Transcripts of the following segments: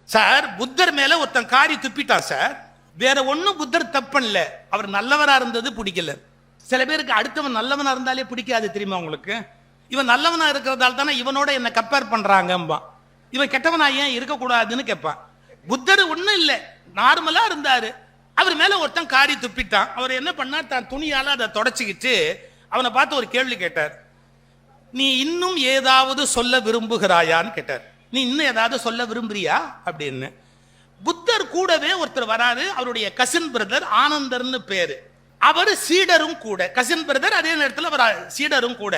Sir புத்தர் மேல ஒருத்தன் காரி துப்பிட்டான் சார். வேற ஒன்னும் புத்தர் தப்பன்ல, அவர் நல்லவரா இருந்தது பிடிக்கல. சில பேருக்கு அடுத்தவன் நல்லவனா இருந்தாலே பிடிக்காது தெரியுமா உங்களுக்கு? இவன் நல்லவனா இருக்கிறதால தானே இவனோட என்ன கம்பேர் பண்றாங்கம்பா. இவன் கெட்டவனா ஏன் இருக்கக்கூடாதுன்னு கேட்பான். புத்தர் ஒன்னும் இல்லை, நார்மலா இருந்தாரு. அவர் மேல ஒருத்தன் காரி துப்பிட்டான். அவர் என்ன பண்ணார், தான் துணியால அதை தொடச்சிக்கிட்டு அவனை பார்த்து ஒரு கேள்வி கேட்டார். நீ இன்னும் ஏதாவது சொல்ல விரும்புகிறாயான்னு கேட்டார். நீ இன்னும் ஏதாவது சொல்ல விரும்புறியா அப்படின்னு. புத்தர் கூடவே ஒருத்தர் வராரு, அவருடைய கசின் பிரதர் ஆனந்தர்னு பேரு. அவரு சீடரும் கூட, கசின் பிரதர், அதே நேரத்தில் அவர் சீடரும் கூட.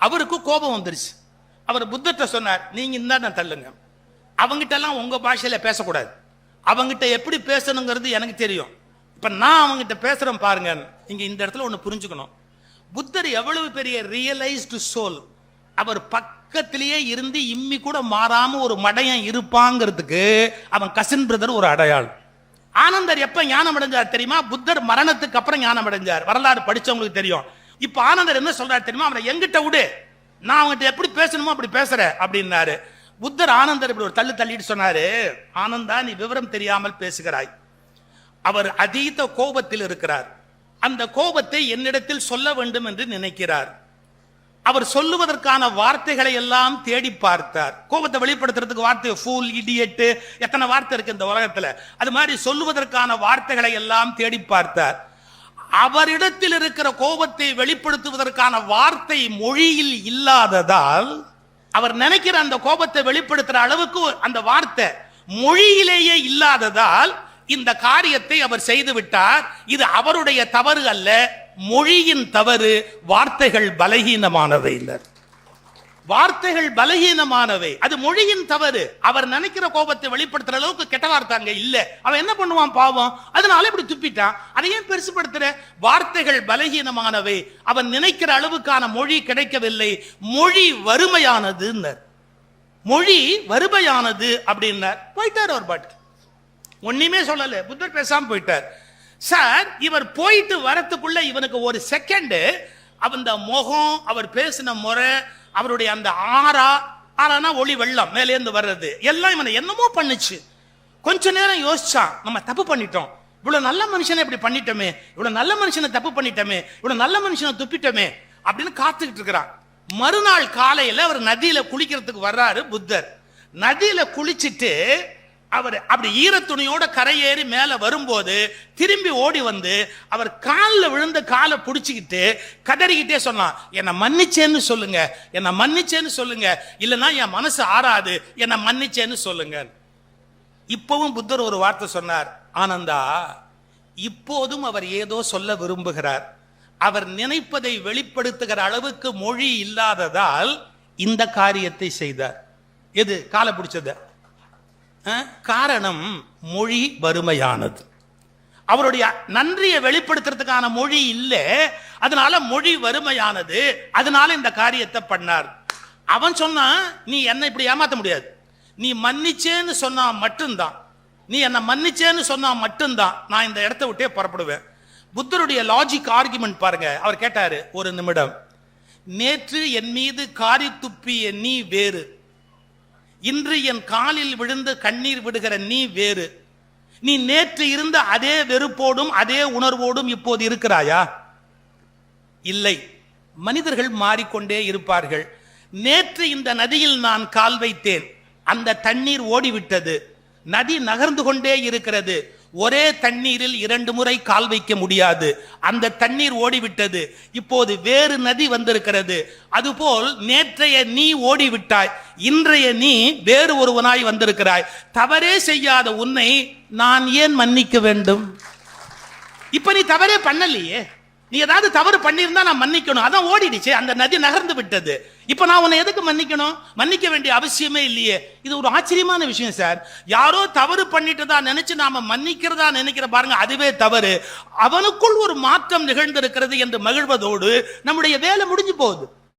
அவருக்கு கோபம் வந்துருச்சு. அவர் புத்தர்கிட்ட சொன்னார், நீங்க இந்த தள்ளுங்க, அவங்கிட்ட எல்லாம் உங்க பாஷையில பேசக்கூடாது, அவங்கிட்ட எப்படி பேசணுங்கிறது எனக்கு தெரியும், இப்ப நான் அவங்கிட்ட பேசுறேன் பாருங்க. இங்க இந்த இடத்துல ஒண்ணு புரிஞ்சுக்கணும், புத்தர் எவ்வளவு பெரிய ரியலைஸ்டு சோல். அவர் பக்கத்திலேயே இருந்து இம்மி கூட மாறாம ஒரு மடையன் இருப்பாங்கிறதுக்கு அவன் கசின் பிரதர் ஒரு அடையாளம். ஆனந்தர் எப்ப ஞானம் அடைஞ்சார் தெரியுமா? புத்தர் மரணத்துக்கு அப்புறம் ஞானம் அடைஞ்சார். வரலாறு படிச்சவங்களுக்கு தெரியும். இப்ப ஆனந்தர் என்ன சொல்றாரு தெரியுமா? அவனை எங்கிட்ட விடு, நான் அவங்ககிட்ட எப்படி பேசணுமோ அப்படி பேசுறேன் அப்படின்னாரு. புத்தர் ஆனந்தர் இப்படி ஒரு தள்ளு தள்ளிட்டு சொன்னாரு, ஆனந்தா நீ விவரம் தெரியாமல் பேசுகிறாய். அவர் அதீத கோபத்தில் இருக்கிறார். அந்த கோபத்தை என்னிடத்தில் சொல்ல வேண்டும் என்று நினைக்கிறார். அவர் சொல்லுவதற்கான வார்த்தைகளை எல்லாம் தேடி பார்த்தார். கோபத்தை வெளிப்படுத்துறதுக்கு வார்த்தை ஃபூல், இடியட், எத்தனை வார்த்தை இருக்கு இந்த உலகத்துல. அது மாதிரி சொல்லுவதற்கான வார்த்தைகளை எல்லாம் தேடி பார்த்தார். அவரிடத்தில் இருக்கிற கோபத்தை வெளிப்படுத்துவதற்கான வார்த்தை மொழியில் இல்லாததால், அவர் நினைக்கிற அந்த கோபத்தை வெளிப்படுத்துற அளவுக்கு அந்த வார்த்தை மொழியிலேயே இல்லாததால் இந்த காரியத்தை அவர் செய்து விட்டார். இது அவருடைய தவறு அல்ல, மொழியின் தவறு. வார்த்தைகள் பலகீனமானவை இல்லை, வார்த்தைகள் பலகீனமானவை, அது மொழியின் தவறு. அவர் நினைக்கிற கோபத்தை வெளிப்படுத்துற அளவுக்கு கெட்ட வார்த்தைங்க இல்ல. அவன் என்ன பண்ணுவான் பாவம், அதனால இப்படி துப்பிட்டான். அதை ஏன் பெருசுபடுத்துற? வார்த்தைகள் பலகீனமானவை, அவன் நினைக்கிற அளவுக்கான மொழி கிடைக்கவில்லை. மொழி வறுமையானது, மொழி வறுமையானது அப்படின்னார். போயிட்டார் அவர் பாட்டு, ஒண்ணுமே சொல்லல. புத்தர் பேசாம போயிட்டார். சார் இவர் போயிட்டு வரத்துக்குள்ள இவனுக்கு ஒரு செகண்ட் அந்த முகம், அவர் பேசின முறை, அவருடைய அந்த ஆறானா ஒளி வெள்ளம் மேலேந்து வர்றது எல்லாம் இவனை என்னமோ பண்ணுச்சு. கொஞ்ச நேரம் யோசிச்சான், நம்ம தப்பு பண்ணிட்டோம், இவ்வளவு நல்ல மனுஷனை இப்படி பண்ணிட்டோமே, இவ்வளவு நல்ல மனுஷனை தப்பு பண்ணிட்டோமே, இவ்வளவு நல்ல மனுஷனை துப்பிட்டோமே அப்படின்னு காத்துக்கிட்டு இருக்கிறான். மறுநாள் காலையில அவர் நதியில குளிக்கிறதுக்கு வர்றாரு புத்தர். நதியில குளிச்சுட்டு அவர் அப்படி ஈரத்துணியோட கரையேறி மேல வரும்போது திரும்பி ஓடி வந்து அவர் காலில் விழுந்த காலை பிடிச்சிக்கிட்டு கதறிக்கிட்டே சொன்னான், என்னை மன்னிச்சேன்னு சொல்லுங்க, என்னை மன்னிச்சேன்னு சொல்லுங்க, இல்லைன்னா என் மனசு ஆறாது, என்னை மன்னிச்சேன்னு சொல்லுங்க. இப்பவும் புத்தர் ஒரு வார்த்தை சொன்னார், ஆனந்தா இப்போதும் அவர் ஏதோ சொல்ல விரும்புகிறார். அவர் நினைப்பதை வெளிப்படுத்துகிற அளவுக்கு மொழி இல்லாததால் இந்த காரியத்தை செய்தார். எது காலை பிடிச்சது காரணம்? மொழி வறுமையானது. அவருடைய நன்றியை வெளிப்படுத்துறதுக்கான மொழி இல்லை, அதனால மொழி வறுமையானது, அதனால இந்த காரியத்தை பண்ணார். அவன் சொன்னா நீ என்ன இப்படி ஏமாத்த முடியாது, நீ மன்னிச்சேன்னு சொன்னா மட்டும்தான், நீ என்ன மன்னிச்சேன்னு சொன்னா மட்டும்தான் நான் இந்த இடத்தை விட்டே புறப்படுவேன். புத்தருடைய லாஜிக் ஆர்குமெண்ட் பாருங்க. அவர் கேட்டாரு, ஒரு நிமிடம், நேற்று என் மீது காரி துப்பிய நீ வேறு, இன்று என் காலில் விழுந்து கண்ணீர் விடுகிற நீ வேறு. நீ நேற்று இருந்த அதே வெறுப்போடும் அதே உணர்வோடும் இப்போது இருக்கிறாயா? இல்லை. மனிதர்கள் மாறிக்கொண்டே இருப்பார்கள். நேற்று இந்த நதியில் நான் கால் வைத்தேன், அந்த தண்ணீர் ஓடிவிட்டது, நதி நகர்ந்து கொண்டே இருக்கிறது. ஒரே தண்ணீரில் 2 முறை கால் வைக்க முடியாது, அந்த தண்ணீர் ஓடிவிட்டது. இப்போது வேறு நதி வந்திருக்கிறது. அதுபோல் நேற்றைய நீ ஓடிவிட்டாய், இன்றைய நீ வேறு ஒருவனாய் வந்திருக்கிறாய். தவறே செய்யாத உன்னை நான் ஏன் மன்னிக்க வேண்டும்? இப்ப நீ தவறே பண்ணலையே, நீ ஏதாவது தவறு பண்ணியிருந்தா நான் மன்னிக்கணும், அதான் ஓடிடுச்சு, அந்த நதி நகர்ந்து விட்டது. இப்ப நான் உன்னை எதுக்கு மன்னிக்கணும்? மன்னிக்க வேண்டிய அவசியமே இல்லையே. இது ஒரு ஆச்சரியமான விஷயம் சார். யாரோ தவறு பண்ணிட்டு தான் நினைச்சு நாம மன்னிக்கிறதா நினைக்கிற பாருங்க, அதுவே தவறு. அவனுக்குள் ஒரு மாற்றம் நிகழ்ந்திருக்கிறது என்று மகிழ்வதோடு நம்முடைய வேலை முடிஞ்சு போகுது.